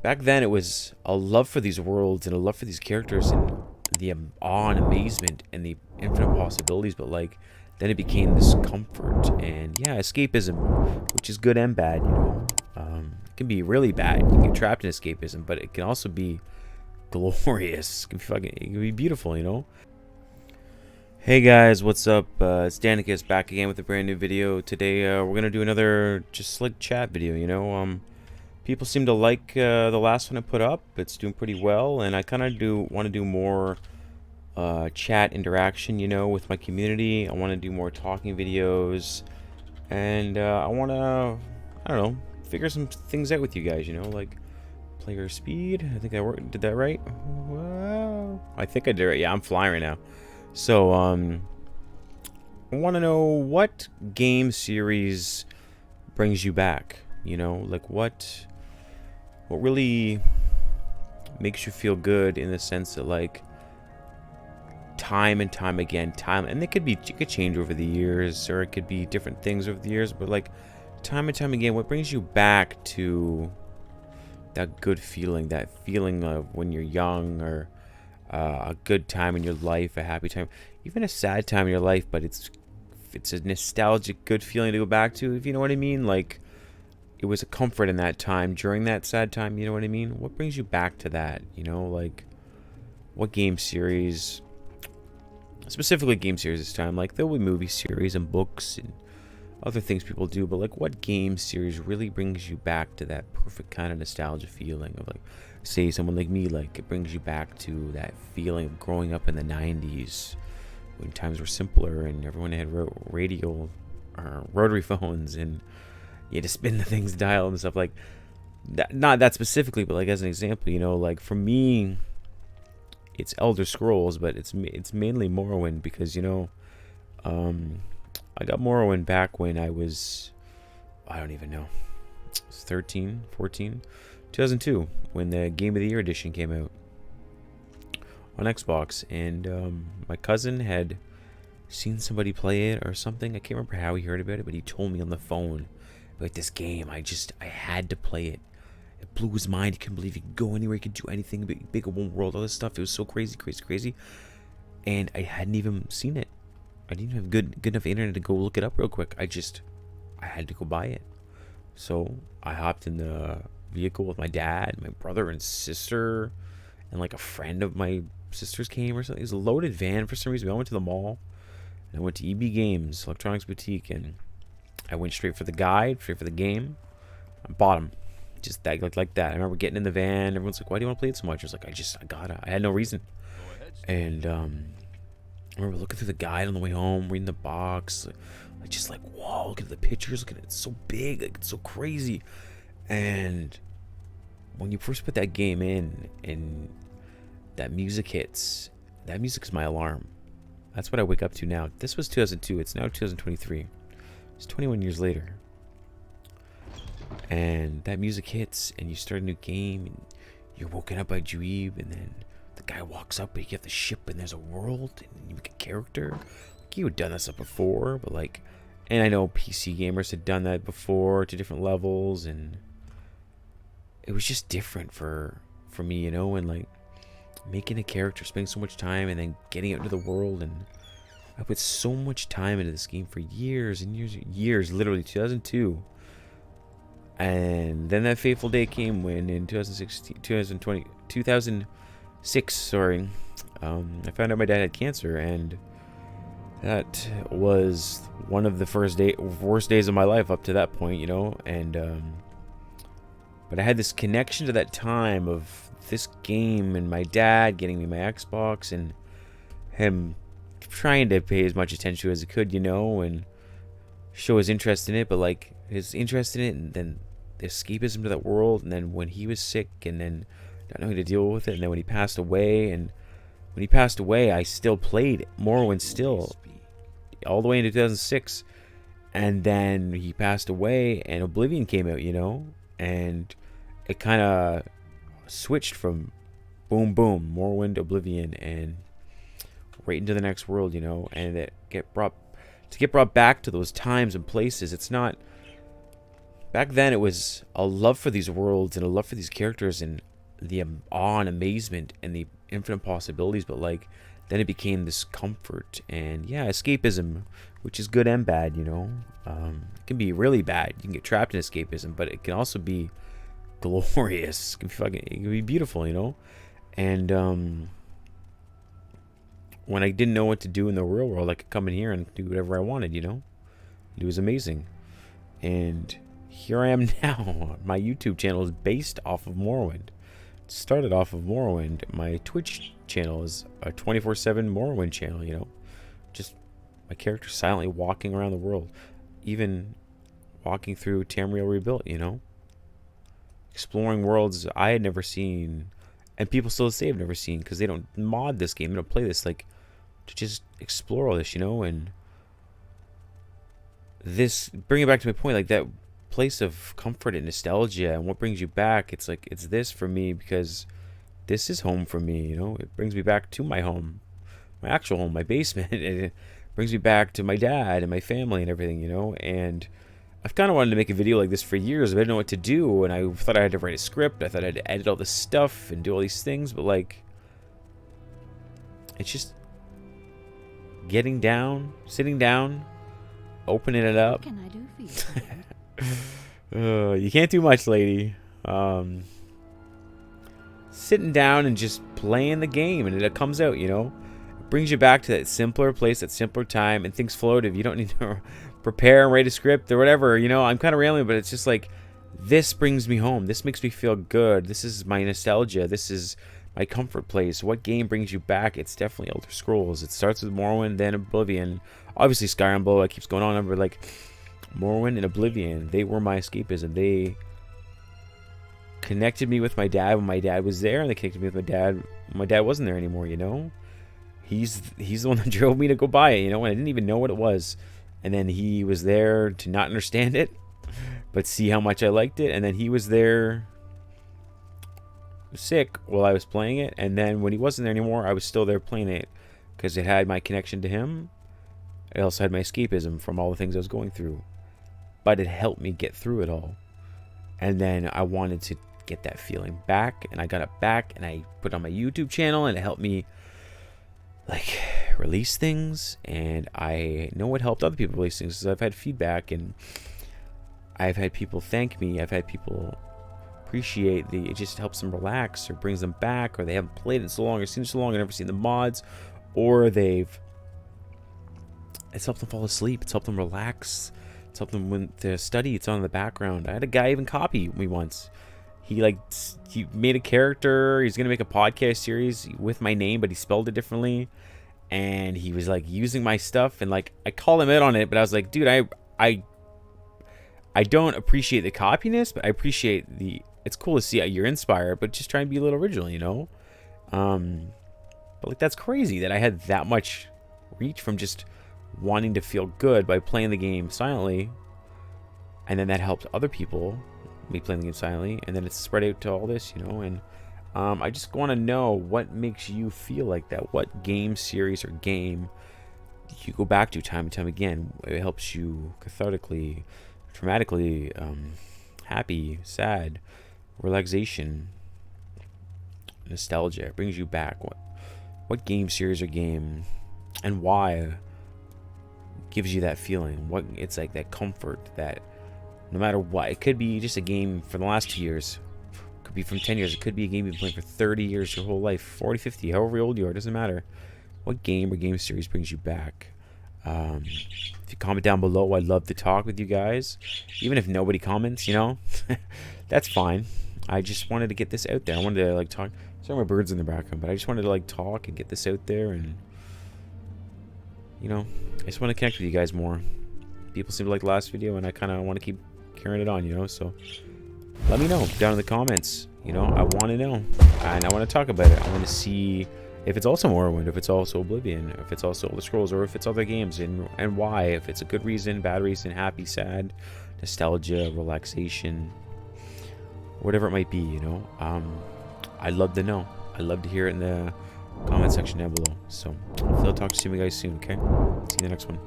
back then it was a love for these worlds and a love for these characters and the awe and amazement and the infinite possibilities, but like then it became this comfort and yeah, escapism, which is good and bad, you know. It can be really bad. You get trapped in escapism, but it can also be glorious. It can be it can be beautiful, you know. Hey guys, what's up? It's Danicus back again with a brand new video. Today we're gonna do another just like chat video, you know. People seem to like the last one I put up. It's doing pretty well, and I kind of want to do more chat interaction, you know, with my community. I want to do more talking videos, and I want to, I don't know, figure some things out with you guys, you know, like player speed. I think I did that right. Wow. I think I did it right. Yeah, I'm flying right now. So, I want to know what game series brings you back, you know, like what really makes you feel good in the sense that like time and time again, and it could change over the years, or it could be different things over the years, but like time and time again, what brings you back to that good feeling, that feeling of when you're young, or a good time in your life, a happy time, even a sad time in your life, but it's a nostalgic good feeling to go back to, if you know what I mean. Like it was a comfort in that time, during that sad time, you know what I mean? What brings you back to that, you know? Like what game series, specifically game series this time, like there'll be movie series and books and other things people do, but like what game series really brings you back to that perfect kind of nostalgia feeling of like, say someone like me, like it brings you back to that feeling of growing up in the 90s when times were simpler and everyone had rotary phones and you had to spin the things dial and stuff like that. Not that specifically, but like as an example, you know, like for me it's Elder Scrolls, but it's mainly Morrowind, because you know, I got Morrowind back when I was, I don't even know, it was 13, 14, 2002, when the Game of the Year edition came out on Xbox, and my cousin had seen somebody play it or something. I can't remember how he heard about it, but he told me on the phone, like, this game, I had to play it. It blew his mind. He couldn't believe he could go anywhere, he could do anything, big one world, all this stuff. It was so crazy, crazy, crazy. And I hadn't even seen it. I didn't even have good enough internet to go look it up real quick. I had to go buy it. So I hopped in the vehicle with my dad, my brother and sister, and like a friend of my sister's came or something. It was a loaded van for some reason. We all went to the mall, and I went to EB Games, Electronics Boutique, and I went straight for the guide, straight for the game. I bought them. Just that, like that. I remember getting in the van. Everyone's like, "Why do you want to play it so much?" I was like, I gotta. I had no reason. And I remember looking through the guide on the way home, reading the box, like just like, whoa, look at the pictures, look at it, it's so big, like it's so crazy. And when you first put that game in and that music hits, that music is my alarm. That's what I wake up to now. This was 2002. It's now 2023. It's 21 years later. And that music hits, and you start a new game, and you're woken up by Dweeb, and then the guy walks up, and you get the ship, and there's a world, and you make a character. Like, you had done this up before, but like, and I know PC gamers had done that before to different levels, and it was just different for me, you know, and like making a character, spending so much time, and then getting out into the world, and I put so much time into this game for years and years and years, literally 2002. And then that fateful day came when in 2006, sorry, I found out my dad had cancer, and that was one of the worst days of my life up to that point, you know. And but I had this connection to that time of this game and my dad getting me my Xbox and him trying to pay as much attention as he could, you know, and show his interest in it, but like his interest in it, and then the escapism to that world, and then when he was sick, and then not knowing how to deal with it, and then when he passed away, I still played Morrowind still, all the way into 2006, and then he passed away, and Oblivion came out, you know, and it kind of switched from boom, boom, Morrowind, Oblivion, and right into the next world, you know, and to get brought back to those times and places. It's not back then it was a love for these worlds and a love for these characters and the awe and amazement and the infinite possibilities, but like then it became this comfort and yeah, escapism, which is good and bad, you know. It can be really bad. You can get trapped in escapism, but it can also be glorious. It can be beautiful, you know. And when I didn't know what to do in the real world, I could come in here and do whatever I wanted, you know. It was amazing. And here I am now. My YouTube channel is based off of Morrowind. It started off of Morrowind. My Twitch channel is a 24/7 Morrowind channel, you know. Just my character silently walking around the world. Even walking through Tamriel Rebuilt, you know. Exploring worlds I had never seen. And people still say I've never seen because they don't mod this game. They don't play this, like, to just explore all this, you know. And this, bring it back to my point, like that place of comfort and nostalgia and what brings you back, it's like, it's this for me because this is home for me, you know. It brings me back to my home, my actual home, my basement. It brings me back to my dad and my family and everything, you know. And I've kind of wanted to make a video like this for years, but I didn't know what to do, and I thought I had to write a script. I thought I had to edit all this stuff and do all these things, but like, it's just getting down, sitting down, opening it up. What can I do for you? You can't do much, lady. Sitting down and just playing the game, and it comes out, you know. It brings you back to that simpler place, that simpler time, and things float. If you don't need to prepare and write a script or whatever, you know. I'm kind of rambling, but it's just like, this brings me home. This makes me feel good. This is my nostalgia. This is my comfort place. What game brings you back? It's definitely Elder Scrolls. It starts with Morrowind, then Oblivion. Obviously Skyrim, but it keeps going on. But like Morrowind and Oblivion, they were my escapism. They connected me with my dad when my dad was there, and they connected me with my dad when my dad wasn't there anymore, you know. He's the one that drove me to go buy it, you know, and I didn't even know what it was. And then he was there to not understand it, but see how much I liked it. And then he was there sick while I was playing it. And then when he wasn't there anymore, I was still there playing it because it had my connection to him. It also had my escapism from all the things I was going through. But it helped me get through it all. And then I wanted to get that feeling back. And I got it back. And I put it on my YouTube channel. And it helped me, like, release things. And I know it helped other people release things. So I've had feedback. And I've had people thank me. I've had people appreciate it just helps them relax or brings them back, or they haven't played it so long or seen it so long and never seen the mods, or it's helped them fall asleep, it's helped them relax, it's helped them when to study, it's on in the background. I had a guy even copy me once. He made a character, he's gonna make a podcast series with my name, but he spelled it differently, and he was like using my stuff, and like I called him out on it, but I was like, dude, I don't appreciate the copiness, but I appreciate it's cool to see how you're inspired, but just try and be a little original, you know? But like, that's crazy that I had that much reach from just wanting to feel good by playing the game silently. And then that helped other people, me playing the game silently. And then it's spread out to all this, you know? And I just want to know what makes you feel like that. What game series or game you go back to time and time again. It helps you cathartically, traumatically, happy, sad, relaxation, nostalgia. It brings you back. What game series or game and why gives you that feeling? What it's like, that comfort, that no matter what, it could be just a game for the last 2 years, it could be from 10 years, it could be a game you've been playing for 30 years, your whole life, 40, 50, however old you are, it doesn't matter. What game or game series brings you back? If you comment down below, I'd love to talk with you guys. Even if nobody comments, you know, that's fine. I just wanted to get this out there. I wanted to like talk. Sorry, my birds in the background, but I just wanted to like talk and get this out there, and you know, I just want to connect with you guys more. People seem to like the last video, and I kind of want to keep carrying it on, you know. So let me know down in the comments. You know, I want to know, and I want to talk about it. I want to see if it's also Morrowind, if it's also Oblivion, if it's also Elder Scrolls, or if it's other games, and why. If it's a good reason, bad reason, happy, sad, nostalgia, relaxation, whatever it might be, you know. I'd love to know. I'd love to hear it in the comment section down below. So hopefully I'll talk to you guys soon, okay? See you in the next one.